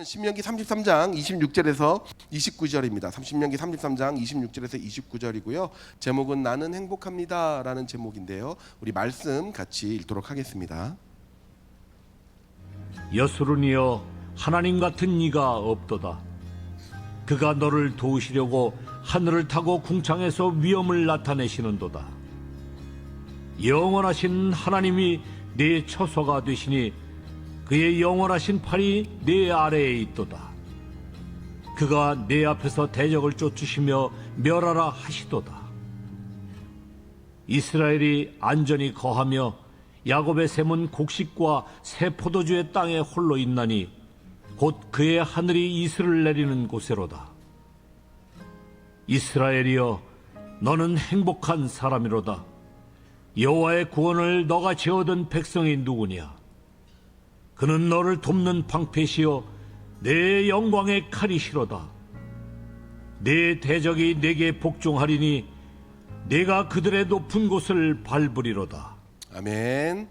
신명기 33장 26절에서 29절입니다. 신명기 33장 26절에서 29절이고요. 제목은 나는 행복합니다 라는 제목인데요. 우리 말씀 같이 읽도록 하겠습니다. 여수르니여, 하나님 같은 이가 없도다. 그가 너를 도우시려고 하늘을 타고 궁창에서 위엄을 나타내시는도다. 영원하신 하나님이 네 처소가 되시니 그의 영원하신 팔이 네 아래에 있도다. 그가 네 앞에서 대적을 쫓으시며 멸하라 하시도다. 이스라엘이 안전히 거하며 야곱의 샘은 곡식과 새 포도주의 땅에 홀로 있나니 곧 그의 하늘이 이슬을 내리는 곳에로다. 이스라엘이여, 너는 행복한 사람이로다. 여호와의 구원을 너가 지어든 백성이 누구냐? 그는 너를 돕는 방패시요 내 영광의 칼이시로다. 내 대적이 내게 복종하리니 내가 그들의 높은 곳을 밟으리로다. 아멘.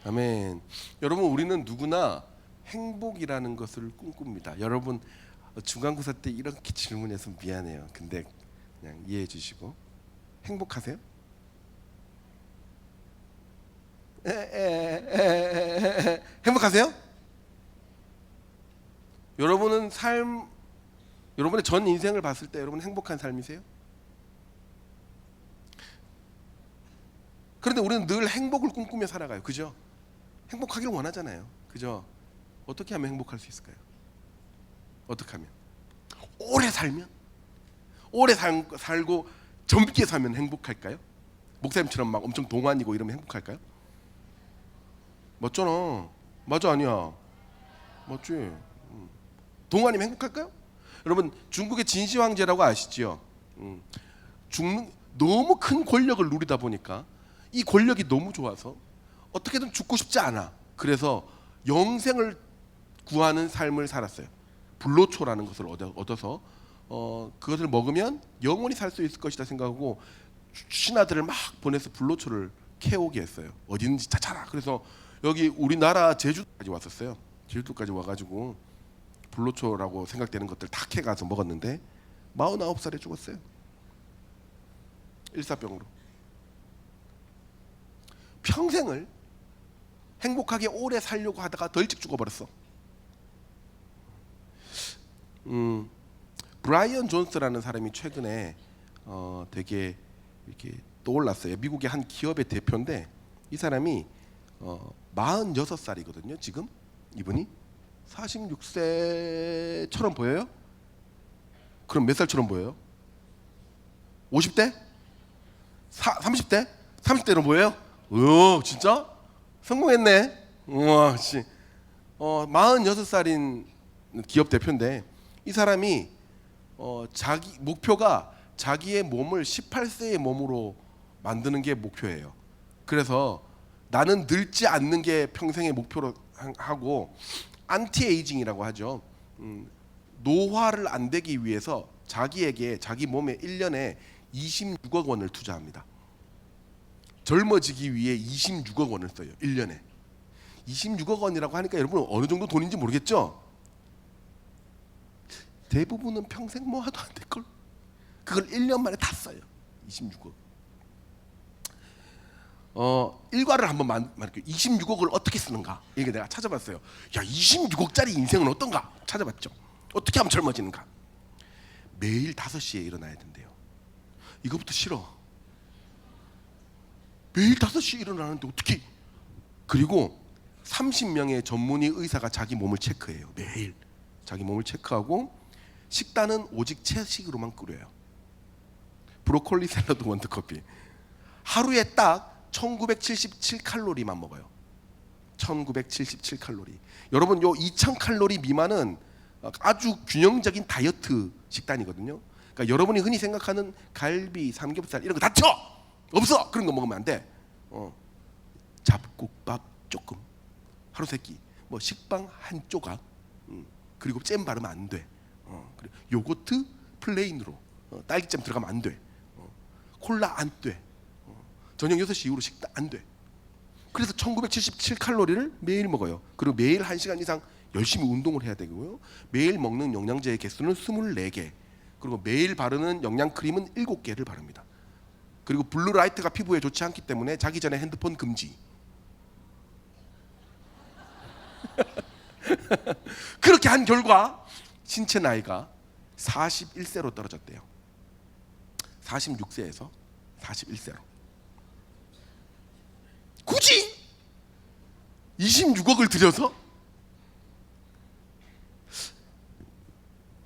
아멘. 여러분, 우리는 누구나 행복이라는 것을 꿈꿉니다. 여러분, 중간고사 때 이렇게 질문해서 미안해요. 근데 그냥 이해해 주시고, 행복하세요? 행복하세요? 여러분의 전 인생을 봤을 때 여러분 행복한 삶이세요? 그런데 우리는 늘 행복을 꿈꾸며 살아가요. 그죠? 행복하기를 원하잖아요. 그죠? 어떻게 하면 행복할 수 있을까요? 어떻게 하면? 오래 살면? 오래 살고 젊게 살면 행복할까요? 목사님처럼 막 엄청 동안이고 이러면 행복할까요? 맞잖아. 맞아, 아니야? 맞지? 동안이면 행복할까요? 여러분, 중국의 진시 황제라고 아시죠? 너무 큰 권력을 누리다 보니까 이 권력이 너무 좋아서 어떻게든 죽고 싶지 않아. 그래서 영생을 구하는 삶을 살았어요. 불로초라는 것을 얻어서 그것을 먹으면 영원히 살 수 있을 것이다 생각하고 신하들을 막 보내서 불로초를 캐오게 했어요. 어디든지 찾아라. 그래서 여기 우리나라 제주도까지 왔었어요. 제주도까지 와가지고 불로초라고 생각되는 것들 다 캐가서 먹었는데 49살에 죽었어요. 일사병으로. 평생을 행복하게 오래 살려고 하다가 더 일찍 죽어버렸어. 브라이언 존스라는 사람이 최근에 되게 이렇게 떠올랐어요. 미국의 한 기업의 대표인데 이 사람이 46살이거든요. 지금 이분이 46세처럼 보여요? 그럼 몇 살처럼 보여요? 50대? 30대? 30대로 보여요? 진짜? 성공했네. 우와, 씨. 46살인 기업 대표인데 이 사람이 자기 목표가 자기의 몸을 18세의 몸으로 만드는 게 목표예요. 그래서 나는 늙지 않는 게 평생의 목표로 하고 안티에이징이라고 하죠. 노화를 안 되기 위해서 자기 몸에 1년에 26억 원을 투자합니다. 젊어지기 위해 26억 원을 써요. 1년에. 26억 원이라고 하니까 여러분 어느 정도 돈인지 모르겠죠? 대부분은 평생 모아도 안 될걸? 그걸 1년 만에 다 써요. 26억. 일과를 한번 말할게요. 26억을 어떻게 쓰는가? 이게 내가 찾아봤어요. 야, 26억짜리 인생은 어떤가? 찾아봤죠. 어떻게 하면 젊어지는가? 매일 5시에 일어나야 된대요. 이거부터 싫어. 매일 5시에 일어나는데 어떻게? 그리고 30명의 전문의 의사가 자기 몸을 체크해요. 매일 자기 몸을 체크하고 식단은 오직 채식으로만 끓여요. 브로콜리 샐러드 원두커피. 하루에 딱 1977칼로리만 먹어요. 1977칼로리. 여러분, 요 2000칼로리 미만은 아주 균형적인 다이어트 식단이거든요. 그러니까 여러분이 흔히 생각하는 갈비, 삼겹살 이런 거 다 쳐! 없어! 그런 거 먹으면 안 돼. 잡곡밥 조금, 하루 세 끼, 뭐 식빵 한 조각, 그리고 잼 바르면 안 돼. 그리고 요거트 플레인으로, 딸기잼 들어가면 안 돼. 콜라 안 돼. 저녁 6시 이후로 식단 안 돼. 그래서 1977칼로리를 매일 먹어요. 그리고 매일 1시간 이상 열심히 운동을 해야 되고요. 매일 먹는 영양제의 개수는 24개. 그리고 매일 바르는 영양크림은 7개를 바릅니다. 그리고 블루라이트가 피부에 좋지 않기 때문에 자기 전에 핸드폰 금지. 그렇게 한 결과 신체 나이가 41세로 떨어졌대요. 46세에서 41세로. 굳이 26억을 들여서?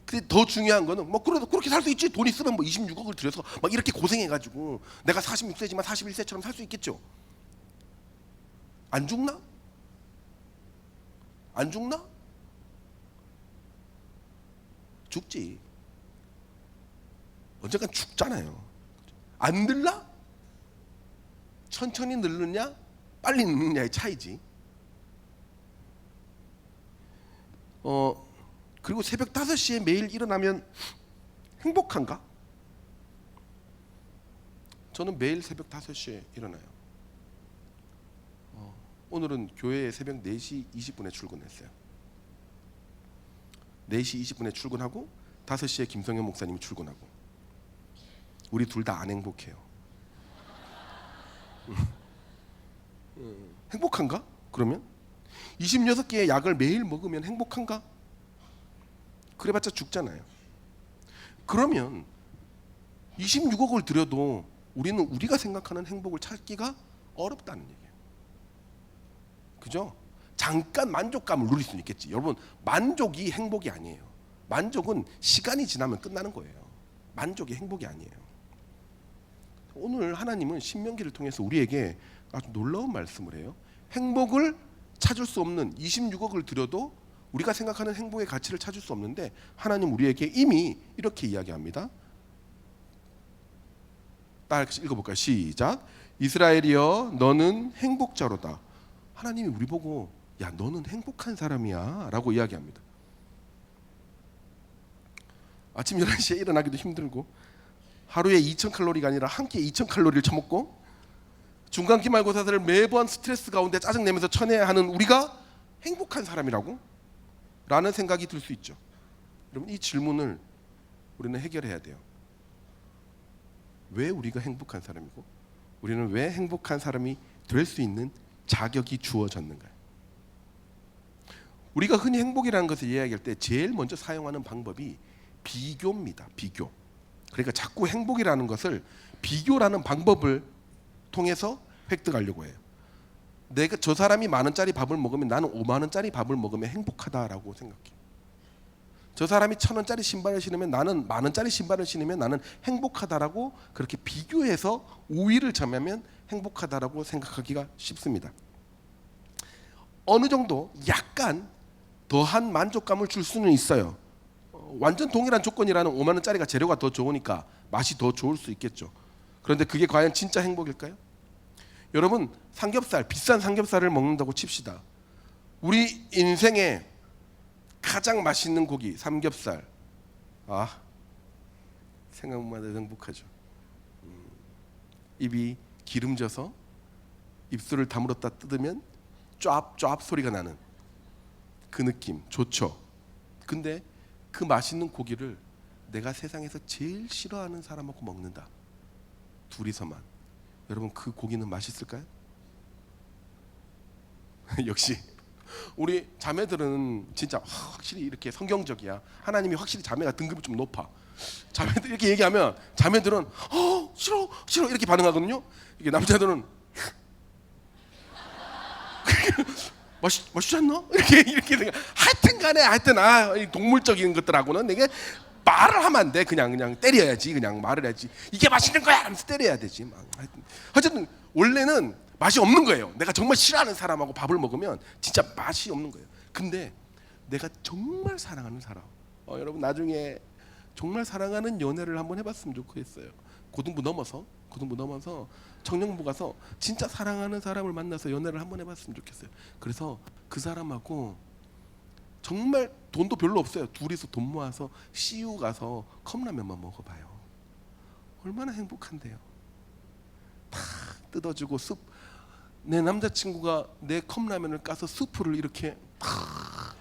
근데 더 중요한 거는 뭐 그래도 그렇게 살 수 있지. 돈 있으면 뭐 26억을 들여서 막 이렇게 고생해가지고 내가 46세지만 41세처럼 살 수 있겠죠. 안 죽나? 안 죽나? 죽지. 언젠간 죽잖아요. 안 늙나? 천천히 늙느냐 빨리 늙느냐의 차이지. 그리고 새벽 5시에 매일 일어나면 행복한가? 저는 매일 새벽 5시에 일어나요. 오늘은 교회에 새벽 4시 20분에 출근했어요. 4시 20분에 출근하고 5시에 김성현 목사님이 출근하고. 우리 둘 다 안 행복해요. 행복한가? 그러면 26개의 약을 매일 먹으면 행복한가? 그래봤자 죽잖아요. 그러면 26억을 들여도 우리는 우리가 생각하는 행복을 찾기가 어렵다는 얘기예요. 그죠? 잠깐 만족감을 누릴 수는 있겠지. 여러분, 만족이 행복이 아니에요. 만족은 시간이 지나면 끝나는 거예요. 만족이 행복이 아니에요. 오늘 하나님은 신명기를 통해서 우리에게 아주 놀라운 말씀을 해요. 행복을 찾을 수 없는 26억을 들여도 우리가 생각하는 행복의 가치를 찾을 수 없는데 하나님 우리에게 이미 이렇게 이야기합니다. 딱 읽어볼까요? 시작. 이스라엘이여 너는 행복자로다. 하나님이 우리 보고 야 너는 행복한 사람이야 라고 이야기합니다. 아침 11시에 일어나기도 힘들고 하루에 2000칼로리가 아니라 한 끼에 2000칼로리를 처먹고 중간 기말고사를 매번 스트레스 가운데 짜증내면서 쳐내야 하는 우리가 행복한 사람이라고? 라는 생각이 들 수 있죠. 여러분 이 질문을 우리는 해결해야 돼요. 왜 우리가 행복한 사람이고 우리는 왜 행복한 사람이 될 수 있는 자격이 주어졌는가요? 우리가 흔히 행복이라는 것을 이야기할 때 제일 먼저 사용하는 방법이 비교입니다. 비교. 그러니까 자꾸 행복이라는 것을 비교라는 방법을 통해서 획득하려고 해요. 내가 저 사람이 10,000원짜리 밥을 먹으면 나는 50,000원짜리 밥을 먹으면 행복하다라고 생각해요. 저 사람이 1,000원짜리 신발을 신으면 나는 10,000원짜리 신발을 신으면 나는 행복하다라고 그렇게 비교해서 우위를 점하면 행복하다라고 생각하기가 쉽습니다. 어느 정도 약간 더한 만족감을 줄 수는 있어요. 완전 동일한 조건이라는 50,000원짜리가 재료가 더 좋으니까 맛이 더 좋을 수 있겠죠. 그런데 그게 과연 진짜 행복일까요? 여러분 삼겹살, 비싼 삼겹살을 먹는다고 칩시다. 우리 인생에 가장 맛있는 고기 삼겹살. 아 생각만 해도 행복하죠. 입이 기름져서 입술을 다물었다 뜯으면 쫙쫙 소리가 나는 그 느낌 좋죠. 근데 그 맛있는 고기를 내가 세상에서 제일 싫어하는 사람하고 먹는다. 둘이서만. 여러분 그 고기는 맛있을까요? 역시 우리 자매들은 진짜 확실히 이렇게 성경적이야. 하나님이 확실히 자매가 등급이 좀 높아. 자매들 이렇게 얘기하면 자매들은 싫어 싫어 이렇게 반응하거든요. 이게 남자들은 맛있지 않나? 이렇게 생각. 하여튼간에 하여튼 동물적인 것들하고는 내가 말을 하면 안 돼. 그냥 때려야지. 그냥 말을 해야지. 이게 맛있는 거야 하면서 때려야 되지. 하여튼 원래는 맛이 없는 거예요. 내가 정말 싫어하는 사람하고 밥을 먹으면 진짜 맛이 없는 거예요. 근데 내가 정말 사랑하는 사람, 여러분 나중에 정말 사랑하는 연애를 한번 해봤으면 좋겠어요. 고등부 넘어서 청년부 가서 진짜 사랑하는 사람을 만나서 연애를 한번 해봤으면 좋겠어요. 그래서 그 사람하고 정말 돈도 별로 없어요. 둘이서 돈 모아서 CU 가서 컵라면만 먹어봐요. 얼마나 행복한데요. 탁 뜯어주고 내 남자친구가 내 컵라면을 까서 스프를 이렇게 탁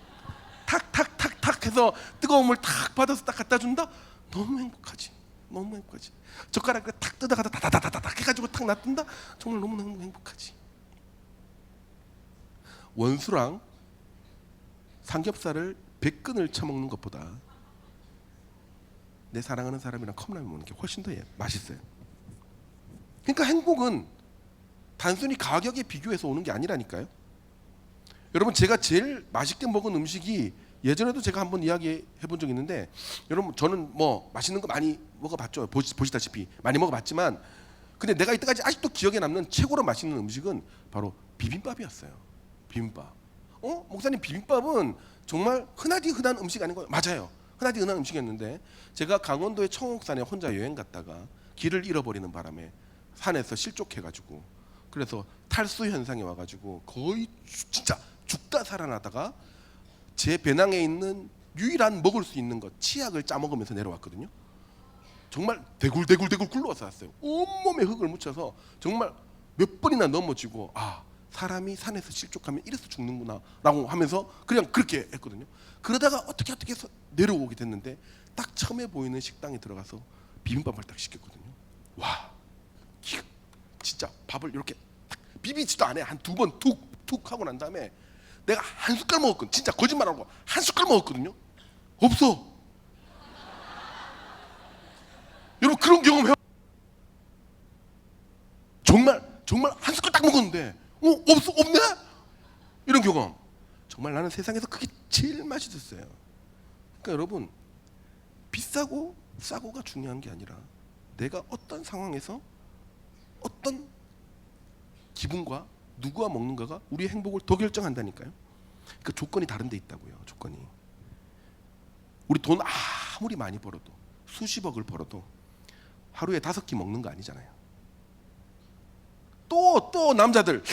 탁 해서 뜨거운 물 탁 받아서 딱 갖다 준다. 너무 행복하지. 너무 행복하지. 젓가락을 탁 뜯어가다 다다다다닥 해가지고 탁 놔둔다. 정말 너무 행복하지. 원수랑 삼겹살을 100근을 쳐먹는 것보다 내 사랑하는 사람이랑 컵라면 먹는 게 훨씬 더 맛있어요. 그러니까 행복은 단순히 가격에 비교해서 오는 게 아니라니까요. 여러분, 제가 제일 맛있게 먹은 음식이 예전에도 제가 한번 이야기해 본 적이 있는데, 여러분 저는 뭐 맛있는 거 많이 먹어봤죠. 보시다시피 많이 먹어봤지만, 근데 내가 이때까지 아직도 기억에 남는 최고로 맛있는 음식은 바로 비빔밥이었어요. 비빔밥. 목사님, 비빔밥은 정말 흔하디 흔한 음식 아닌 거예요? 맞아요. 흔하디 흔한 음식이었는데, 제가 강원도의 청옥산에 혼자 여행 갔다가 길을 잃어버리는 바람에 산에서 실족해가지고, 그래서 탈수 현상이 와가지고 거의 진짜 죽다 살아나다가 제 배낭에 있는 유일한 먹을 수 있는 것, 치약을 짜먹으면서 내려왔거든요. 정말 대굴대굴 굴러서 왔어요. 온몸에 흙을 묻혀서 정말 몇 번이나 넘어지고, 사람이 산에서 실족하면 이래서 죽는구나 라고 하면서 그냥 그렇게 했거든요. 그러다가 어떻게 해서 내려오게 됐는데, 딱 처음에 보이는 식당에 들어가서 비빔밥을 딱 시켰거든요. 와, 진짜 밥을 이렇게 딱 비비지도 않아. 한 2번 툭 하고 난 다음에 내가 한 숟갈 먹었거든. 진짜 거짓말하고 한 숟갈 먹었거든요. 없어. 여러분, 그런 경험 해. 정말 한 숟갈 딱 먹었는데 없네? 이런 경험. 정말 나는 세상에서 그게 제일 맛있었어요. 그러니까 여러분, 비싸고 싸고가 중요한 게 아니라 내가 어떤 상황에서 어떤 기분과 누구와 먹는가가 우리의 행복을 더 결정한다니까요. 그 조건이 다른 데 있다고요. 조건이. 우리 돈 아무리 많이 벌어도, 수십억을 벌어도 하루에 5끼 먹는 거 아니잖아요. 또 남자들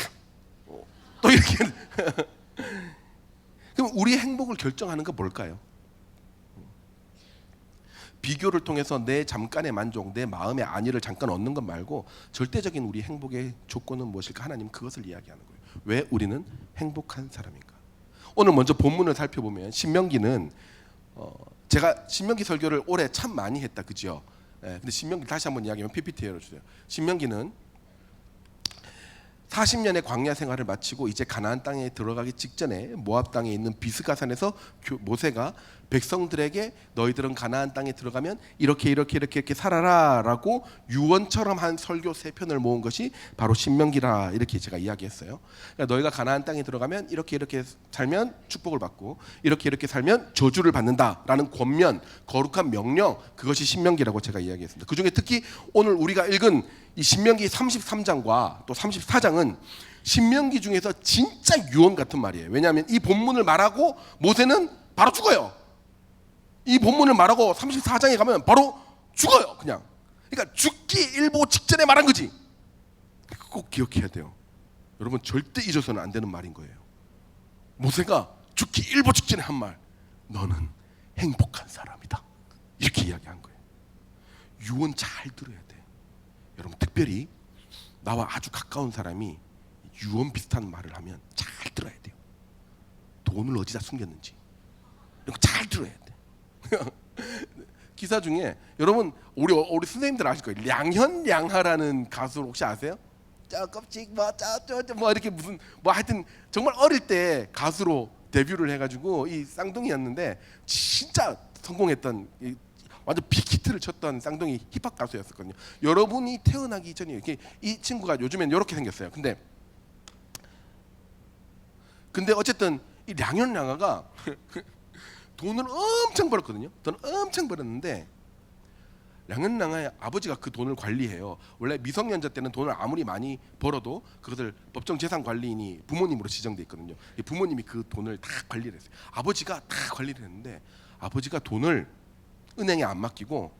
또 이렇게 그럼 우리의 행복을 결정하는 건 뭘까요? 비교를 통해서 내 잠깐의 만족, 내 마음의 안위를 잠깐 얻는 것 말고 절대적인 우리 행복의 조건은 무엇일까? 하나님 그것을 이야기하는 거예요. 왜 우리는 행복한 사람인가? 오늘 먼저 본문을 살펴보면, 신명기는 제가 신명기 설교를 올해 참 많이 했다, 그죠? 근데 신명기 다시 한번 이야기하면 PPT 열어주세요. 신명기는 40년의 광야 생활을 마치고 이제 가나안 땅에 들어가기 직전에 모압 땅에 있는 비스가산에서 모세가 백성들에게 너희들은 가나안 땅에 들어가면 이렇게 살아라라고 유언처럼 한 설교 3편을 모은 것이 바로 신명기라, 이렇게 제가 이야기했어요. 그러니까 너희가 가나안 땅에 들어가면 이렇게 살면 축복을 받고 이렇게 살면 저주를 받는다라는 권면, 거룩한 명령, 그것이 신명기라고 제가 이야기했습니다. 그중에 특히 오늘 우리가 읽은 이 신명기 33장과 또 34장은 신명기 중에서 진짜 유언 같은 말이에요. 왜냐하면 이 본문을 말하고 모세는 바로 죽어요. 이 본문을 말하고 34장에 가면 바로 죽어요. 그냥. 그러니까 죽기 일보 직전에 말한 거지. 꼭 기억해야 돼요. 여러분, 절대 잊어서는 안 되는 말인 거예요. 모세가 죽기 일보 직전에 한 말, 너는 행복한 사람이다, 이렇게 이야기한 거예요. 유언 잘 들어야 돼. 여러분, 특별히 나와 아주 가까운 사람이 유언 비슷한 말을 하면 잘 들어야 돼요. 돈을 어디다 숨겼는지 이런 거 잘 들어야 돼. 기사 중에 여러분 우리 선생님들 아실 거예요. 량현량하라는 가수 혹시 아세요? 조금씩 뭐 이렇게 무슨 뭐 하여튼 정말 어릴 때 가수로 데뷔를 해가지고 이 쌍둥이였는데 진짜 성공했던, 완전 빅히트를 쳤던 쌍둥이 힙합 가수였었거든요. 여러분이 태어나기 전에 이 친구가 요즘엔 이렇게 생겼어요. 근데 어쨌든 이 량현량하가 돈을 엄청 벌었거든요. 돈을 엄청 벌었는데 량현량의 아버지가 그 돈을 관리해요. 원래 미성년자 때는 돈을 아무리 많이 벌어도 그것을 법정재산관리인이 부모님으로 지정돼 있거든요. 부모님이 그 돈을 다 관리를 했어요. 아버지가 다 관리를 했는데 아버지가 돈을 은행에 안 맡기고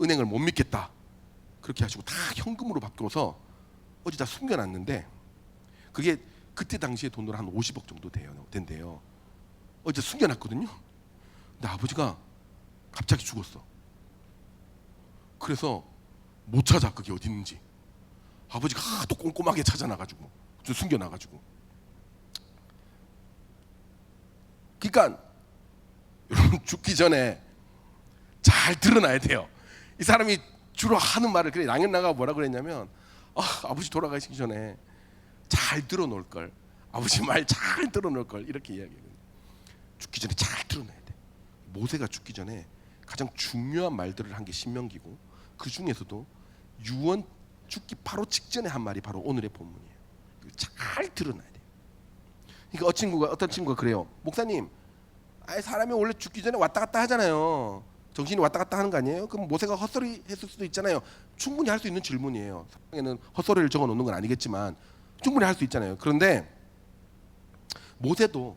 은행을 못 믿겠다 그렇게 하시고 다 현금으로 바꿔서 어디다 숨겨놨는데, 그게 그때 당시에 돈으로 한 50억 정도 된대요. 어디다 숨겨놨거든요. 근데 아버지가 갑자기 죽었어. 그래서 못 찾아, 그게 어디 있는지. 아버지가 하도 꼼꼼하게 찾아놔가지고 숨겨놔가지고. 그러니까 여러분 죽기 전에 잘 드러나야 돼요. 이 사람이 주로 하는 말을 그래 양현나가 뭐라 그랬냐면 아버지 돌아가시기 전에 잘 들어놓을 걸, 아버지 말 잘 들어놓을 걸 이렇게 이야기해요. 죽기 전에 잘 들어놔야 돼. 모세가 죽기 전에 가장 중요한 말들을 한 게 신명기고 그 중에서도 유언 죽기 바로 직전에 한 말이 바로 오늘의 본문이에요. 잘 드러나야 돼. 그러니까 어떤 친구가 그래요. 목사님, 사람이 원래 죽기 전에 왔다 갔다 하잖아요. 정신이 왔다 갔다 하는 거 아니에요? 그럼 모세가 헛소리 했을 수도 있잖아요. 충분히 할 수 있는 질문이에요. 상에는 헛소리를 적어 놓는 건 아니겠지만 충분히 할 수 있잖아요. 그런데 모세도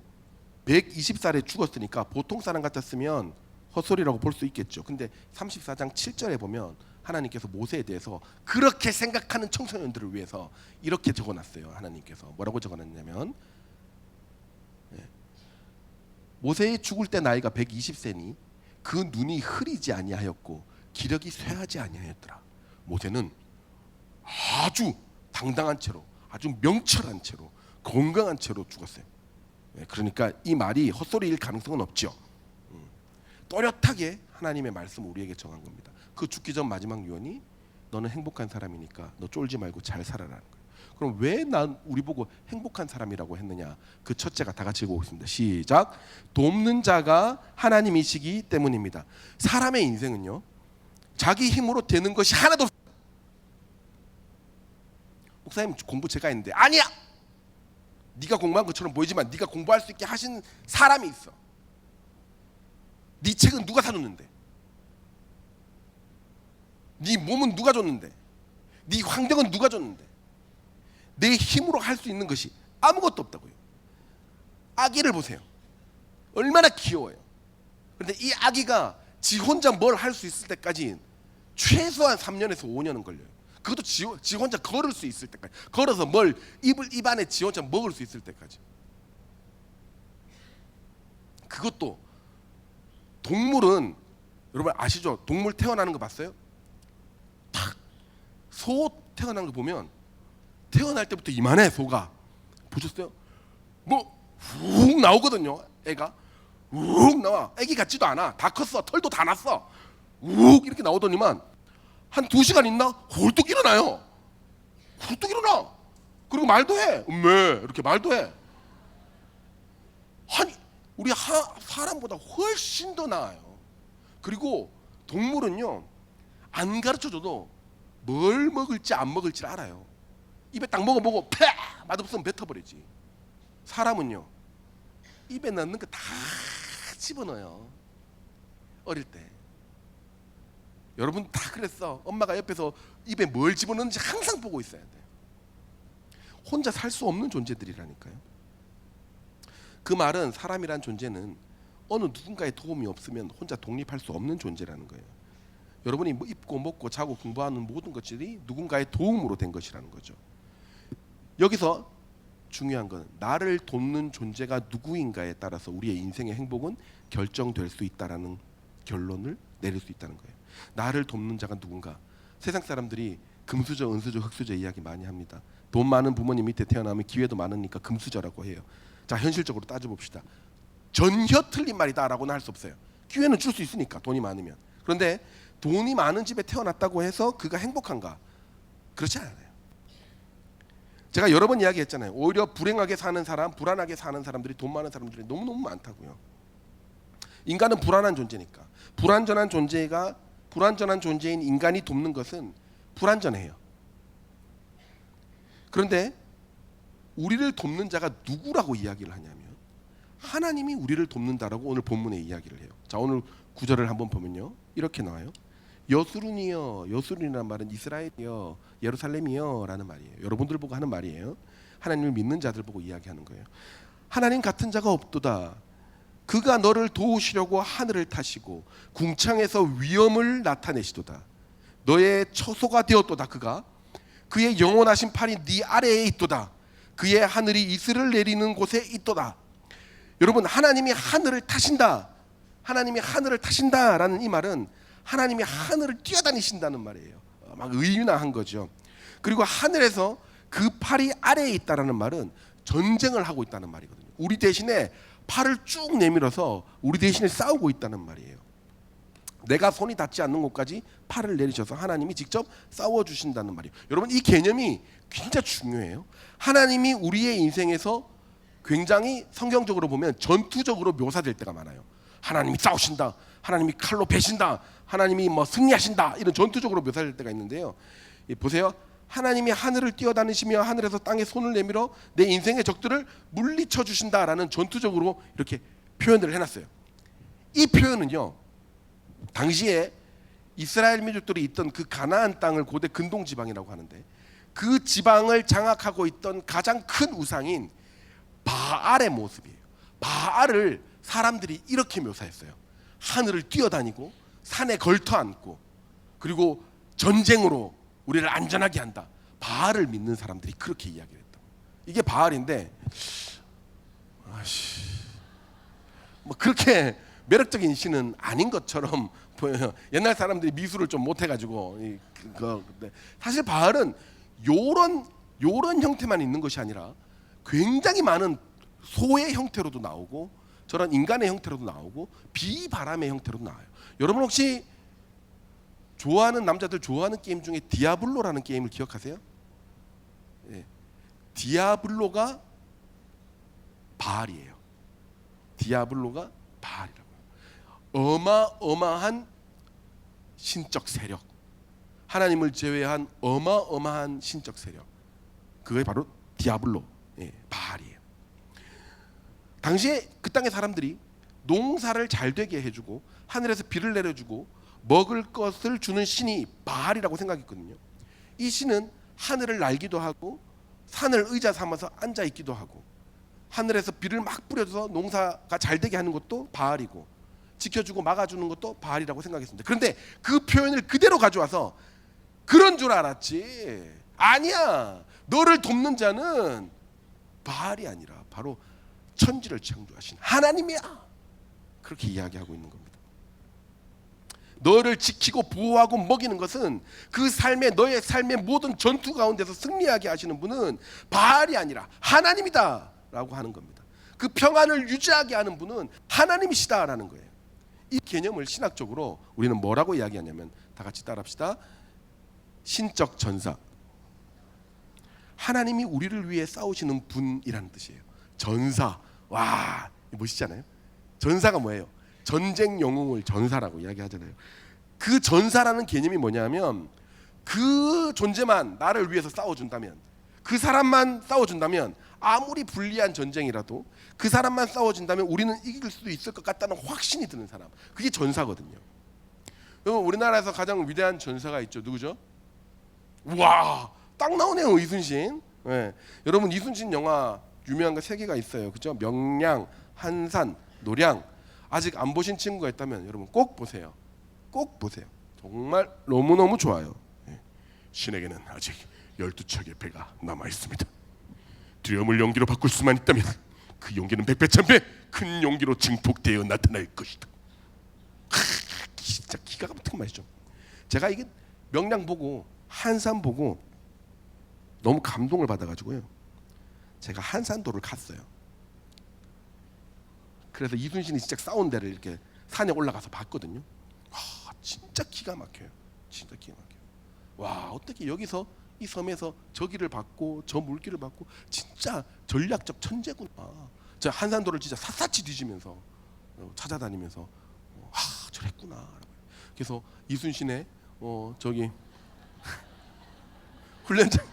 120살에 죽었으니까 보통 사람 같았으면 헛소리라고 볼 수 있겠죠. 근데 34장 7절에 보면 하나님께서 모세에 대해서 그렇게 생각하는 청소년들을 위해서 이렇게 적어놨어요. 하나님께서 뭐라고 적어놨냐면 모세의 죽을 때 나이가 120세니 그 눈이 흐리지 아니하였고 기력이 쇠하지 아니하였더라. 모세는 아주 당당한 채로, 아주 명철한 채로, 건강한 채로 죽었어요. 그러니까 이 말이 헛소리일 가능성은 없죠. 또렷하게 하나님의 말씀을 우리에게 정한 겁니다. 그 죽기 전 마지막 유언이 너는 행복한 사람이니까 너 쫄지 말고 잘 살아라는 거예요. 그럼 왜 난 우리 보고 행복한 사람이라고 했느냐? 그 첫째가 다 같이 읽어보겠습니다. 시작. 돕는 자가 하나님이시기 때문입니다. 사람의 인생은요, 자기 힘으로 되는 것이 하나도 없어요. 목사님 공부 제가 했는데 아니야. 네가 공부한 것처럼 보이지만 네가 공부할 수 있게 하신 사람이 있어. 네 책은 누가 사줬는데? 네 몸은 누가 줬는데? 네 환경은 누가 줬는데? 내 힘으로 할 수 있는 것이 아무것도 없다고요. 아기를 보세요. 얼마나 귀여워요. 그런데 이 아기가 지 혼자 뭘 할 수 있을 때까지 최소한 3년에서 5년은 걸려요. 그것도 지 혼자 걸을 수 있을 때까지, 걸어서 뭘 입 안에 지 혼자 먹을 수 있을 때까지. 그것도 동물은 여러분 아시죠? 동물 태어나는 거 봤어요? 소 태어난 거 보면 태어날 때부터 이만해. 소가 보셨어요? 뭐 훅 나오거든요. 애가 훅 나와. 애기 같지도 않아. 다 컸어. 털도 다 났어. 훅 이렇게 나오더니만 한 2시간 있나 홀뚝 일어나요. 홀뚝 일어나. 그리고 말도 해. 이렇게 말도 해. 아니 우리 사람보다 훨씬 더 나아요. 그리고 동물은요, 안 가르쳐줘도 뭘 먹을지 안 먹을지를 알아요. 입에 딱 먹어보고 패! 맛없으면 뱉어버리지. 사람은요, 입에 넣는 거 다 집어넣어요. 어릴 때 여러분 다 그랬어. 엄마가 옆에서 입에 뭘 집어넣는지 항상 보고 있어야 돼. 혼자 살 수 없는 존재들이라니까요. 그 말은 사람이란 존재는 어느 누군가의 도움이 없으면 혼자 독립할 수 없는 존재라는 거예요. 여러분이 뭐 입고 먹고 자고 공부하는 모든 것들이 누군가의 도움으로 된 것이라는 거죠. 여기서 중요한 건 나를 돕는 존재가 누구인가에 따라서 우리의 인생의 행복은 결정될 수 있다라는 결론을 내릴 수 있다는 거예요. 나를 돕는 자가 누군가. 세상 사람들이 금수저, 은수저, 흙수저 이야기 많이 합니다. 돈 많은 부모님 밑에 태어나면 기회도 많으니까 금수저라고 해요. 자, 현실적으로 따져봅시다. 전혀 틀린 말이다라고는 할 수 없어요. 기회는 줄 수 있으니까, 돈이 많으면. 그런데 돈이 많은 집에 태어났다고 해서 그가 행복한가? 그렇지 않아요. 제가 여러 번 이야기했잖아요. 오히려 불행하게 사는 사람, 불안하게 사는 사람들이, 돈 많은 사람들이 너무너무 많다고요. 인간은 불안한 존재니까. 불완전한 존재인 인간이 돕는 것은 불완전해요. 그런데 우리를 돕는 자가 누구라고 이야기를 하냐면 하나님이 우리를 돕는다라고 오늘 본문에 이야기를 해요. 자, 오늘 구절을 한번 보면요, 이렇게 나와요. 여수룬이여, 여수룬이라는 말은 이스라엘이여, 예루살렘이여 라는 말이에요. 여러분들 보고 하는 말이에요. 하나님을 믿는 자들 보고 이야기하는 거예요. 하나님 같은 자가 없도다. 그가 너를 도우시려고 하늘을 타시고 궁창에서 위엄을 나타내시도다. 너의 처소가 되었도다. 그의 영원하신 팔이 네 아래에 있도다. 그의 하늘이 이슬을 내리는 곳에 있도다. 여러분, 하나님이 하늘을 타신다. 하나님이 하늘을 타신다라는 이 말은 하나님이 하늘을 뛰어다니신다는 말이에요. 막 의인화한 거죠. 그리고 하늘에서 그 팔이 아래에 있다라는 말은 전쟁을 하고 있다는 말이거든요. 우리 대신에 팔을 쭉 내밀어서 우리 대신에 싸우고 있다는 말이에요. 내가 손이 닿지 않는 곳까지 팔을 내리셔서 하나님이 직접 싸워주신다는 말이에요. 여러분, 이 개념이 굉장히 중요해요. 하나님이 우리의 인생에서 굉장히 성경적으로 보면 전투적으로 묘사될 때가 많아요. 하나님이 싸우신다, 하나님이 칼로 베신다, 하나님이 뭐 승리하신다, 이런 전투적으로 묘사될 때가 있는데요. 보세요. 하나님이 하늘을 뛰어다니시며 하늘에서 땅에 손을 내밀어 내 인생의 적들을 물리쳐 주신다라는 전투적으로 이렇게 표현을 해놨어요. 이 표현은요, 당시에 이스라엘 민족들이 있던 그 가나안 땅을 고대 근동 지방이라고 하는데, 그 지방을 장악하고 있던 가장 큰 우상인 바알의 모습이에요. 바알을 사람들이 이렇게 묘사했어요. 하늘을 뛰어다니고 산에 걸터 앉고 그리고 전쟁으로 우리를 안전하게 한다. 바알을 믿는 사람들이 그렇게 이야기를 했다. 이게 바알인데, 뭐 그렇게 매력적인 신은 아닌 것처럼 보여요. 옛날 사람들이 미술을 좀 못해가지고 사실 바알은 요런 형태만 있는 것이 아니라 굉장히 많은 소의 형태로도 나오고 저런 인간의 형태로도 나오고 비바람의 형태로도 나와요. 여러분 혹시 좋아하는 남자들 좋아하는 게임 중에 디아블로라는 게임을 기억하세요? 예. 디아블로가 바알이에요. 디아블로가 바알이라고요. 어마어마한 신적 세력, 하나님을 제외한 어마어마한 신적 세력, 그게 바로 디아블로, 바알이에요. 당시에 그 땅의 사람들이 농사를 잘 되게 해주고 하늘에서 비를 내려주고 먹을 것을 주는 신이 바알이라고 생각했거든요. 이 신은 하늘을 날기도 하고 산을 의자 삼아서 앉아 있기도 하고 하늘에서 비를 막 뿌려줘서 농사가 잘 되게 하는 것도 바알이고 지켜주고 막아주는 것도 바알이라고 생각했습니다. 그런데 그 표현을 그대로 가져와서 그런 줄 알았지, 아니야, 너를 돕는 자는 바알이 아니라 바로 천지를 창조하신 하나님이야, 그렇게 이야기하고 있는 겁니다. 너를 지키고 보호하고 먹이는 것은 그 삶의, 너의 삶의 모든 전투 가운데서 승리하게 하시는 분은 바알이 아니라 하나님이다 라고 하는 겁니다. 그 평안을 유지하게 하는 분은 하나님이시다라는 거예요. 이 개념을 신학적으로 우리는 뭐라고 이야기하냐면, 다 같이 따라합시다. 신적 전사, 하나님이 우리를 위해 싸우시는 분이라는 뜻이에요. 전사, 와 멋있잖아요. 전사가 뭐예요? 전쟁 영웅을 전사라고 이야기하잖아요. 그 전사라는 개념이 뭐냐면, 그 존재만 나를 위해서 싸워준다면, 그 사람만 싸워준다면, 아무리 불리한 전쟁이라도 그 사람만 싸워준다면 우리는 이길 수도 있을 것 같다는 확신이 드는 사람, 그게 전사거든요. 여러분, 우리나라에서 가장 위대한 전사가 있죠. 누구죠? 와, 딱 나오네요, 이순신. 네. 여러분, 이순신 영화 유명한 거 3개가 있어요. 그죠? 명량, 한산, 노량. 아직 안 보신 친구가 있다면 여러분 꼭 보세요. 꼭 보세요. 정말 너무너무 좋아요. 네. 신에게는 아직 12척의 배가 남아 있습니다. 두려움을 용기로 바꿀 수만 있다면 그 용기는 100배, 1000배 큰 용기로 증폭되어 나타날 것이다. 진짜 기가 막힌 말이죠. 제가 이게 명량 보고 한산 보고 너무 감동을 받아가지고요, 제가 한산도를 갔어요. 그래서 이순신이 진짜 싸운 데를 이렇게 산에 올라가서 봤거든요. 와, 진짜 기가 막혀요. 진짜 기가 막혀요. 와, 어떻게 여기서 이 섬에서 저기를 받고 저 물기를 받고, 진짜 전략적 천재구나. 저 한산도를 진짜 샅샅이 뒤지면서 찾아다니면서 저랬구나. 그래서 이순신의 저기 훈련장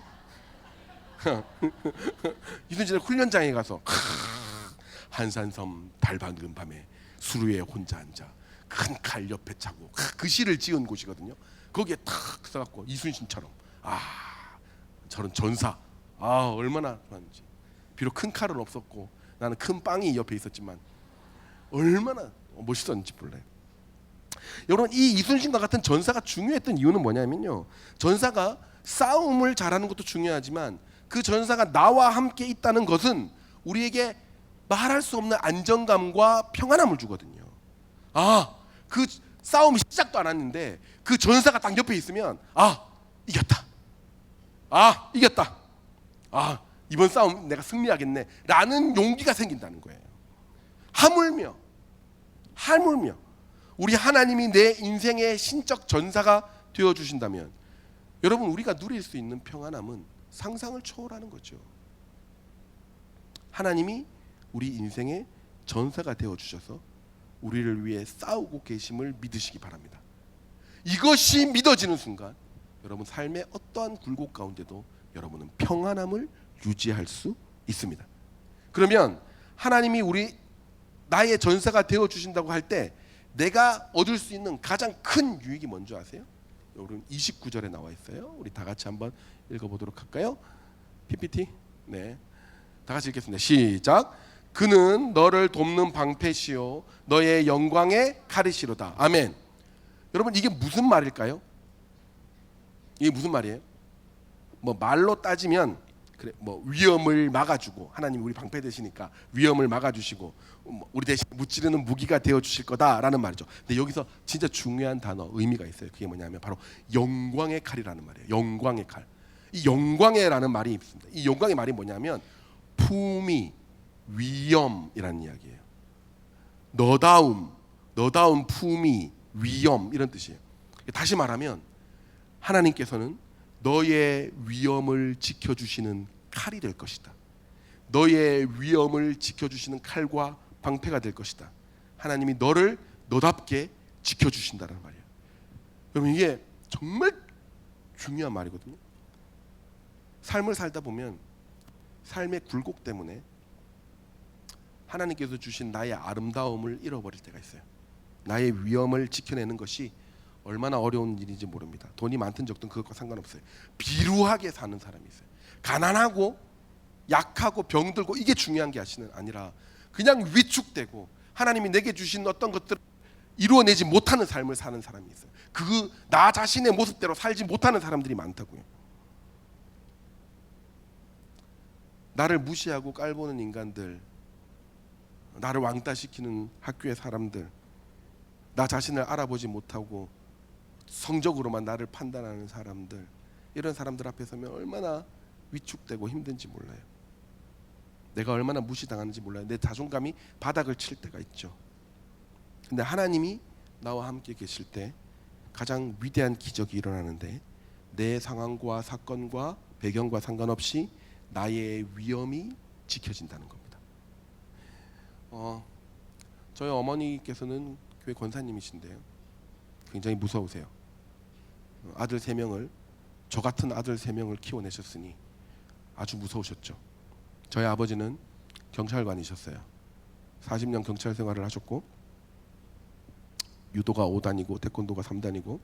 이순신의 훈련장에 가서 한산섬 달 밝은 밤에 수루에 혼자 앉아 큰 칼 옆에 차고, 그 시를 지은 곳이거든요. 거기에 탁 써갖고 이순신처럼, 저런 전사, 얼마나 좋았는지. 비록 큰 칼은 없었고 나는 큰 빵이 옆에 있었지만 얼마나 멋있었는지 몰라요. 여러분, 이 이순신과 같은 전사가 중요했던 이유는 뭐냐면요, 전사가 싸움을 잘하는 것도 중요하지만 그 전사가 나와 함께 있다는 것은 우리에게 말할 수 없는 안정감과 평안함을 주거든요. 그 싸움이 시작도 안 했는데 그 전사가 딱 옆에 있으면 이겼다. 이겼다. 이번 싸움 내가 승리하겠네 라는 용기가 생긴다는 거예요. 하물며 우리 하나님이 내 인생의 신적 전사가 되어 주신다면 여러분, 우리가 누릴 수 있는 평안함은 상상을 초월하는 거죠. 하나님이 우리 인생의 전사가 되어 주셔서 우리를 위해 싸우고 계심을 믿으시기 바랍니다. 이것이 믿어지는 순간 여러분 삶의 어떠한 굴곡 가운데도 여러분은 평안함을 유지할 수 있습니다. 그러면 하나님이 나의 전사가 되어 주신다고 할 때 내가 얻을 수 있는 가장 큰 유익이 뭔지 아세요? 여러분 29절에 나와 있어요. 우리 다 같이 한번 읽어보도록 할까요? PPT. 네, 다 같이 읽겠습니다. 시작. 그는 너를 돕는 방패시요 너의 영광의 칼이시로다. 아멘. 여러분, 이게 무슨 말일까요? 이게 무슨 말이에요? 뭐 말로 따지면 그래, 뭐 위험을 막아주고, 하나님이 우리 방패 되시니까 위험을 막아주시고 우리 대신 무찌르는 무기가 되어 주실 거다라는 말이죠. 근데 여기서 진짜 중요한 단어, 의미가 있어요. 그게 뭐냐면 바로 영광의 칼이라는 말이에요. 영광의 칼. 이 영광의라는 말이 있습니다. 이 영광의 말이 뭐냐면 품위, 위엄이라는 이야기예요. 너다운 품위, 위엄, 이런 뜻이에요. 다시 말하면 하나님께서는 너의 위엄을 지켜주시는 칼이 될 것이다. 너의 위엄을 지켜주시는 칼과 방패가 될 것이다. 하나님이 너를 너답게 지켜주신다는 말이에요. 여러분, 이게 정말 중요한 말이거든요. 삶을 살다 보면 삶의 굴곡 때문에 하나님께서 주신 나의 아름다움을 잃어버릴 때가 있어요. 나의 위엄을 지켜내는 것이 얼마나 어려운 일인지 모릅니다. 돈이 많든 적든 그것과 상관없어요. 비루하게 사는 사람이 있어요. 가난하고 약하고 병들고 이게 중요한 게 아니라 그냥 위축되고 하나님이 내게 주신 어떤 것들을 이루어내지 못하는 삶을 사는 사람이 있어요. 나 자신의 모습대로 살지 못하는 사람들이 많다고요. 나를 무시하고 깔보는 인간들, 나를 왕따시키는 학교의 사람들, 나 자신을 알아보지 못하고 성적으로만 나를 판단하는 사람들, 이런 사람들 앞에 서면 얼마나 위축되고 힘든지 몰라요. 내가 얼마나 무시당하는지 몰라요. 내 자존감이 바닥을 칠 때가 있죠. 근데 하나님이 나와 함께 계실 때 가장 위대한 기적이 일어나는데, 내 상황과 사건과 배경과 상관없이 나의 위엄이 지켜진다는 겁니다. 저희 어머니께서는 교회 권사님이신데요, 굉장히 무서우세요. 아들 3명을, 저 같은 아들 3명을 키워내셨으니 아주 무서우셨죠. 저희 아버지는 경찰관이셨어요. 40년 경찰 생활을 하셨고, 유도가 5단이고 태권도가 3단이고,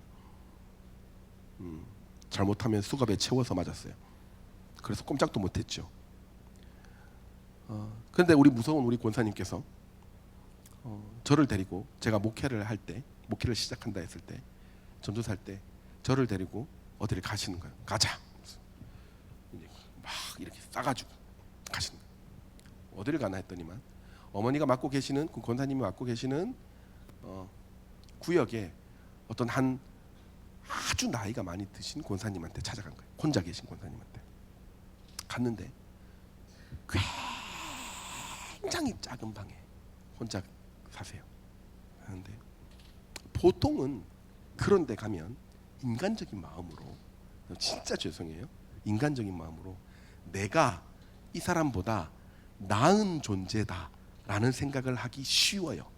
잘못하면 수갑에 채워서 맞았어요. 그래서 꼼짝도 못했죠. 그런데 무서운 우리 권사님께서 저를 데리고, 제가 목회를 시작한다 했을 때, 전도사 할 때 저를 데리고 어디를 가시는 거예요. 가자. 막 이렇게 싸가지고 가시는 거예요. 어디를 가나 했더니만 어머니가 맡고 계시는, 그 권사님이 맡고 계시는 구역에 어떤 한 아주 나이가 많이 드신 권사님한테 찾아간 거예요. 혼자 계신 권사님한테 갔는데 굉장히 작은 방에 혼자 사세요. 하는데 보통은 그런 데 가면 인간적인 마음으로, 진짜 죄송해요, 인간적인 마음으로 내가 이 사람보다 나은 존재다라는 생각을 하기 쉬워요.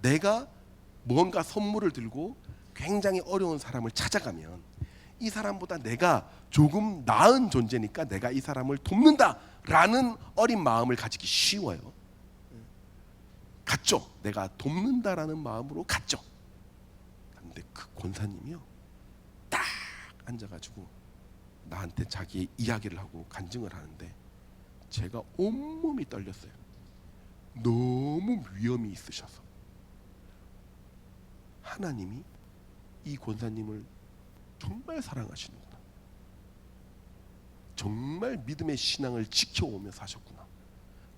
내가 뭔가 선물을 들고 굉장히 어려운 사람을 찾아가면 이 사람보다 내가 조금 나은 존재니까 내가 이 사람을 돕는다라는 어린 마음을 가지기 쉬워요. 갔죠. 내가 돕는다라는 마음으로 갔죠. 근데 그 권사님이요, 딱 앉아가지고 나한테 자기의 이야기를 하고 간증을 하는데 제가 온몸이 떨렸어요. 너무 위험이 있으셔서. 하나님이 이 권사님을 정말 사랑하시는구나, 정말 믿음의 신앙을 지켜오며 사셨구나,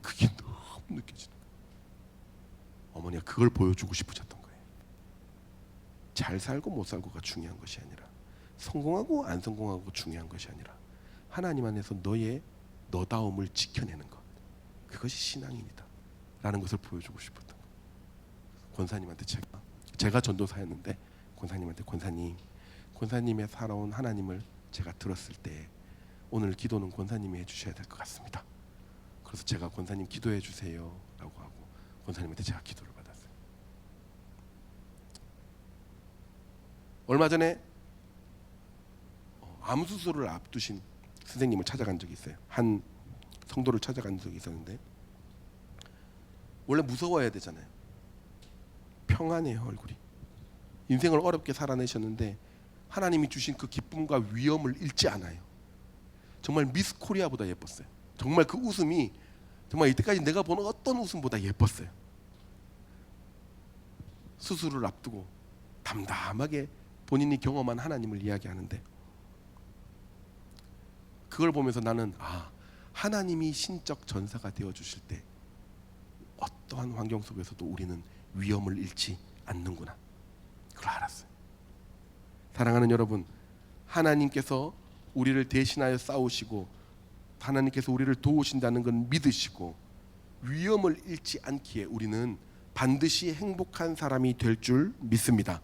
그게 너무 느껴지는 거예요. 어머니가 그걸 보여주고 싶으셨던 거예요. 잘 살고 못 살고가 중요한 것이 아니라, 성공하고 안 성공하고 중요한 것이 아니라, 하나님 안에서 너의 너다움을 지켜내는 것, 그것이 신앙입니다. 라는 것을 보여주고 싶었던 거예요. 권사님한테 제가 전도사였는데 권사님한테 권사님의 살아온 하나님을 제가 들었을 때 오늘 기도는 권사님이 해주셔야 될 것 같습니다. 그래서 제가 권사님 기도해 주세요 라고 하고 권사님한테 제가 기도를 받았어요. 얼마 전에 암 수술을 앞두신 선생님을 찾아간 적이 있어요. 한 성도를 찾아간 적이 있었는데 원래 무서워야 되잖아요. 평안해요, 얼굴이. 인생을 어렵게 살아내셨는데 하나님이 주신 그 기쁨과 위엄을 잃지 않아요. 정말 미스 코리아보다 예뻤어요. 정말 그 웃음이 정말 이때까지 내가 보는 어떤 웃음보다 예뻤어요. 수술을 앞두고 담담하게 본인이 경험한 하나님을 이야기하는데 그걸 보면서 나는 하나님이 신적 전사가 되어주실 때 어떠한 환경 속에서도 우리는 위엄을 잃지 않는구나, 그걸 알았어요. 사랑하는 여러분, 하나님께서 우리를 대신하여 싸우시고 하나님께서 우리를 도우신다는 건 믿으시고 위엄을 잃지 않기에 우리는 반드시 행복한 사람이 될 줄 믿습니다.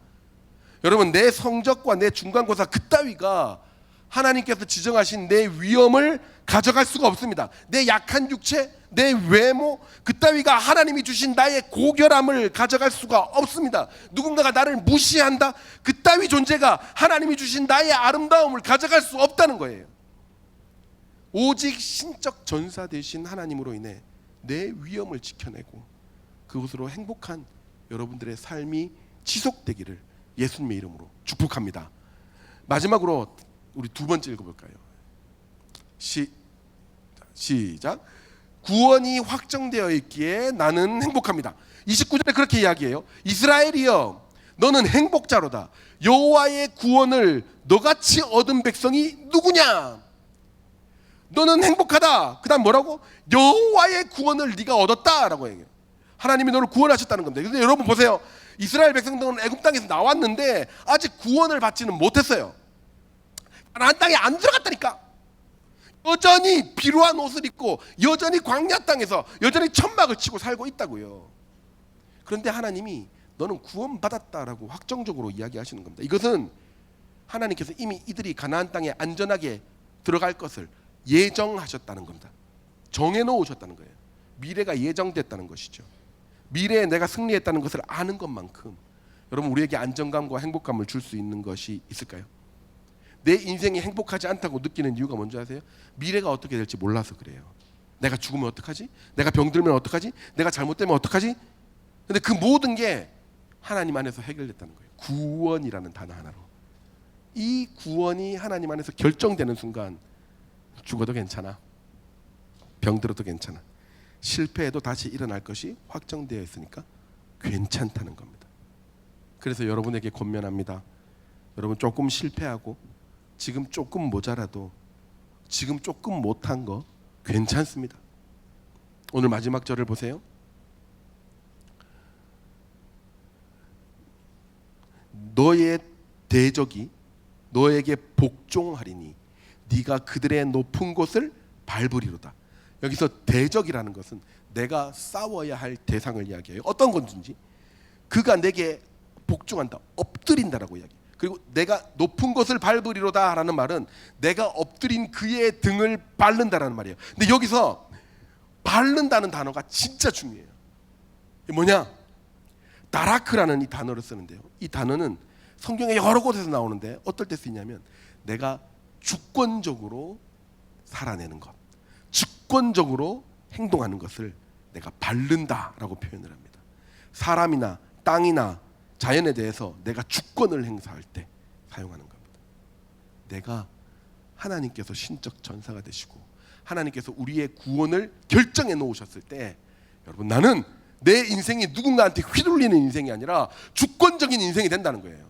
여러분, 내 성적과 내 중간고사 그따위가 하나님께서 지정하신 내 위엄을 가져갈 수가 없습니다. 내 약한 육체, 내 외모 그따위가 하나님이 주신 나의 고결함을 가져갈 수가 없습니다. 누군가가 나를 무시한다, 그따위 존재가 하나님이 주신 나의 아름다움을 가져갈 수 없다는 거예요. 오직 신적 전사 되신 하나님으로 인해 내 위엄을 지켜내고 그것으로 행복한 여러분들의 삶이 지속되기를 예수님의 이름으로 축복합니다. 마지막으로 우리 두 번째 읽어볼까요? 시작. 구원이 확정되어 있기에 나는 행복합니다. 29절에 그렇게 이야기해요. 이스라엘이여, 너는 행복자로다. 여호와의 구원을 너같이 얻은 백성이 누구냐? 너는 행복하다. 그 다음 뭐라고? 여호와의 구원을 네가 얻었다라고 얘기해요. 하나님이 너를 구원하셨다는 겁니다. 그런데 여러분 보세요. 이스라엘 백성들은 애굽 땅에서 나왔는데 아직 구원을 받지는 못했어요. 가나안 땅에 안 들어갔다니까. 여전히 비루한 옷을 입고 여전히 광야 땅에서 여전히 천막을 치고 살고 있다고요. 그런데 하나님이 너는 구원받았다라고 확정적으로 이야기하시는 겁니다. 이것은 하나님께서 이미 이들이 가나안 땅에 안전하게 들어갈 것을 예정하셨다는 겁니다. 정해놓으셨다는 거예요. 미래가 예정됐다는 것이죠. 미래에 내가 승리했다는 것을 아는 것만큼 여러분, 우리에게 안정감과 행복감을 줄 수 있는 것이 있을까요? 내 인생이 행복하지 않다고 느끼는 이유가 뭔지 아세요? 미래가 어떻게 될지 몰라서 그래요. 내가 죽으면 어떡하지? 내가 병들면 어떡하지? 내가 잘못되면 어떡하지? 근데 그 모든 게 하나님 안에서 해결됐다는 거예요. 구원이라는 단어 하나로. 이 구원이 하나님 안에서 결정되는 순간 죽어도 괜찮아, 병들어도 괜찮아, 실패해도 다시 일어날 것이 확정되어 있으니까 괜찮다는 겁니다. 그래서 여러분에게 권면합니다. 여러분, 조금 실패하고 지금 조금 모자라도 지금 조금 못한 거 괜찮습니다. 오늘 마지막 절을 보세요. 너의 대적이 너에게 복종하리니 네가 그들의 높은 곳을 밟으리로다. 여기서 대적이라는 것은 내가 싸워야 할 대상을 이야기해요. 어떤 건지. 그가 내게 복종한다, 엎드린다라고 이야기해요. 그리고 내가 높은 곳을 밟으리로다 라는 말은 내가 엎드린 그의 등을 밟는다라는 말이에요. 근데 여기서 밟는다는 단어가 진짜 중요해요. 이게 뭐냐? 다라크라는 이 단어를 쓰는데요. 이 단어는 성경에 여러 곳에서 나오는데 어떨 때 쓰이냐면 내가 주권적으로 살아내는 것, 주권적으로 행동하는 것을 내가 밟는다라고 표현을 합니다. 사람이나 땅이나 자연에 대해서 내가 주권을 행사할 때 사용하는 겁니다. 내가 하나님께서 신적 전사가 되시고 하나님께서 우리의 구원을 결정해 놓으셨을 때 여러분, 나는 내 인생이 누군가한테 휘둘리는 인생이 아니라 주권적인 인생이 된다는 거예요.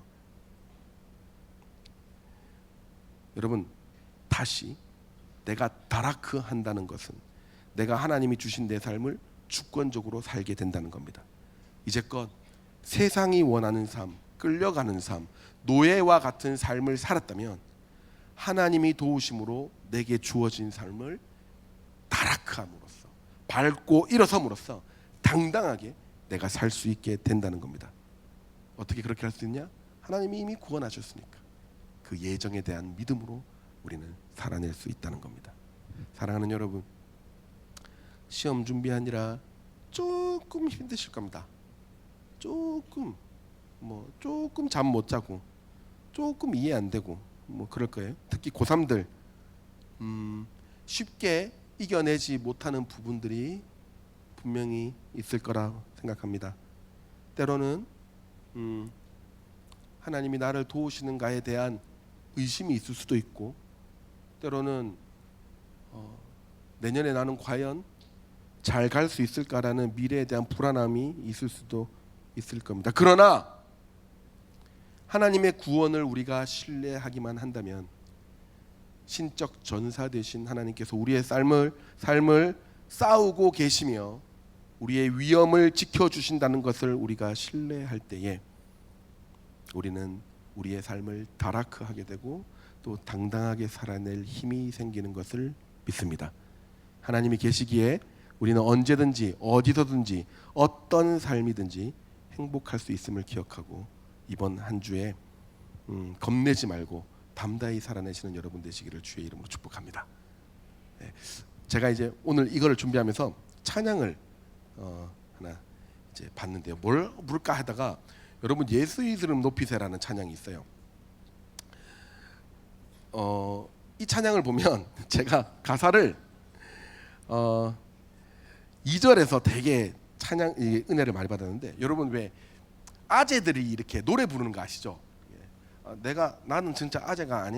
여러분, 다시 내가 다라크 한다는 것은 내가 하나님이 주신 내 삶을 주권적으로 살게 된다는 겁니다. 이제껏 세상이 원하는 삶, 끌려가는 삶, 노예와 같은 삶을 살았다면 하나님이 도우심으로 내게 주어진 삶을 다라크함으로써, 밟고 일어섬으로써 당당하게 내가 살 수 있게 된다는 겁니다. 어떻게 그렇게 할 수 있냐? 하나님이 이미 구원하셨으니까 그 예정에 대한 믿음으로 우리는 살아낼 수 있다는 겁니다. 사랑하는 여러분, 시험 준비하느라 조금 힘드실 겁니다. 조금 잠 못 자고 조금 이해 안 되고 그럴 거예요. 특히 고3들 쉽게 이겨내지 못하는 부분들이 분명히 있을 거라 생각합니다. 때로는 하나님이 나를 도우시는가에 대한 의심이 있을 수도 있고, 때로는 내년에 나는 과연 잘 갈 수 있을까라는 미래에 대한 불안함이 있을 수도 있을 겁니다. 그러나 하나님의 구원을 우리가 신뢰하기만 한다면 신적 전사 되신 하나님께서 우리의 삶을 싸우고 계시며 우리의 위험을 지켜주신다는 것을 우리가 신뢰할 때에 우리는 우리의 삶을 다라크하게 되고 또 당당하게 살아낼 힘이 생기는 것을 믿습니다. 하나님이 계시기에 우리는 언제든지 어디서든지 어떤 삶이든지 행복할 수 있음을 기억하고 이번 한 주에 겁내지 말고 담대히 살아내시는 여러분 되시기를 주의 이름으로 축복합니다. 제가 이제 오늘 이거를 준비하면서 찬양을 하나 이제 봤는데요. 뭘 부를까 하다가 여러분 예수 이름 높이세라는 찬양이 있어요. 이 찬양을 보면 제가 가사를 2절에서 되게 찬양 은혜를 많이 받았는데, 여러분 왜 아재들이 이렇게 노래 부르는 거 아시죠? 나는 진짜 아재가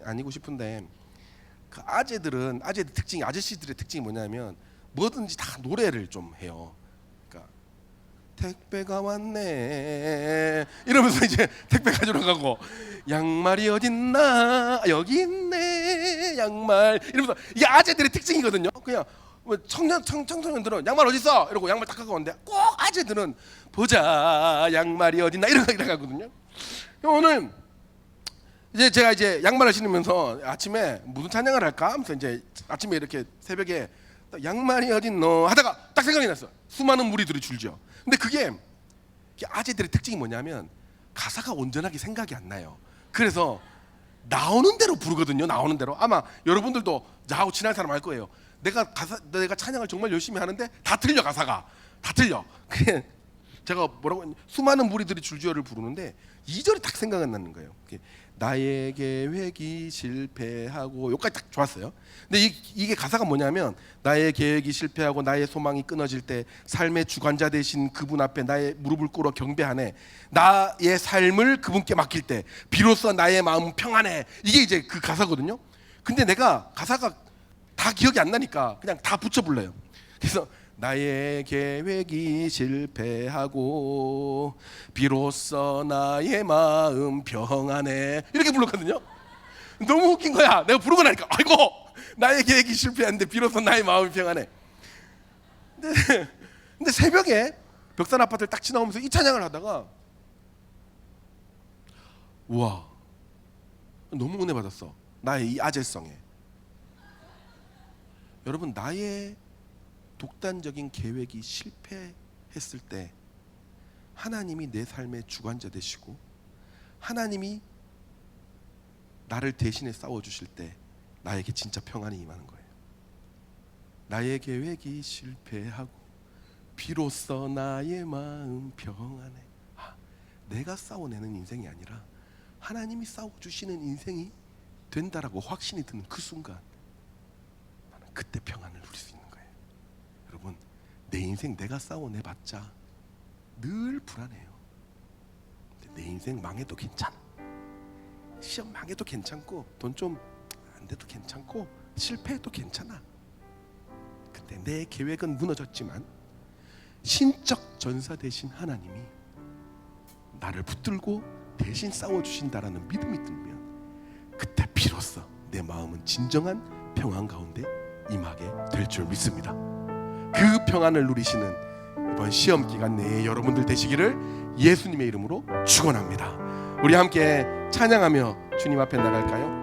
아니고 싶은데 그 아재들 특징이, 아저씨들의 특징이 뭐냐면 뭐든지 다 노래를 좀 해요. 그러니까 택배가 왔네 이러면서 이제 택배 가지러 가고, 양말이 어딨나 여기 있네 양말 이러면서, 이게 아재들의 특징이거든요. 그냥 청소년들은 양말 어디 있어? 이러고 양말 딱 갖고 오는데, 꼭 아재들은 보자 양말이 어딨나 이러거든요. 오늘 이제 제가 이제 양말을 신으면서 아침에 무슨 찬양을 할까 하면서 이제 아침에 이렇게 새벽에 양말이 어딨노 하다가 딱 생각이 났어. 수많은 무리들이 줄지어. 근데 그게 아재들의 특징이 뭐냐면 가사가 온전하게 생각이 안 나요. 그래서 나오는 대로 부르거든요. 나오는 대로. 아마 여러분들도 나하고 친한 사람 알 거예요. 내가 찬양을 정말 열심히 하는데 다 틀려, 가사가 다 틀려. 그게 제가 수많은 무리들이 줄지어를 부르는데 2절이 딱 생각이 나는 거예요. 나의 계획이 실패하고, 여기까지 딱 좋았어요. 근데 이게 가사가 뭐냐면, 나의 계획이 실패하고 나의 소망이 끊어질 때 삶의 주관자 되신 그분 앞에 나의 무릎을 꿇어 경배하네. 나의 삶을 그분께 맡길 때 비로소 나의 마음은 평안해. 이게 이제 그 가사거든요. 근데 내가 가사가 다 기억이 안 나니까 그냥 다 붙여 불러요. 그래서 나의 계획이 실패하고 비로소 나의 마음 평안해 이렇게 불렀거든요. 너무 웃긴 거야. 내가 부르고 나니까 아이고, 나의 계획이 실패했는데 비로소 나의 마음이 평안해. 근데 새벽에 벽산 아파트를 딱 지나오면서 이 찬양을 하다가 우와, 너무 은혜 받았어. 나의 이 아재성에. 여러분, 나의 독단적인 계획이 실패했을 때 하나님이 내 삶의 주관자 되시고 하나님이 나를 대신해 싸워주실 때 나에게 진짜 평안이 임하는 거예요. 나의 계획이 실패하고 비로소 나의 마음 평안해. 내가 싸워내는 인생이 아니라 하나님이 싸워주시는 인생이 된다라고 확신이 드는 그 순간 나는 그때 평안을 누릴 수 있는 거예요. 여러분, 내 인생 내가 싸워내봤자 늘 불안해요. 근데 내 인생 망해도 괜찮아. 시험 망해도 괜찮고 돈 좀 안 돼도 괜찮고 실패해도 괜찮아. 근데 내 계획은 무너졌지만 신적 전사 되신 하나님이 나를 붙들고 대신 싸워주신다라는 믿음이 들면 그때 비로소 내 마음은 진정한 평안 가운데 임하게 될 줄 믿습니다. 그 평안을 누리시는 이번 시험 기간 내에 여러분들 되시기를 예수님의 이름으로 축원합니다. 우리 함께 찬양하며 주님 앞에 나갈까요?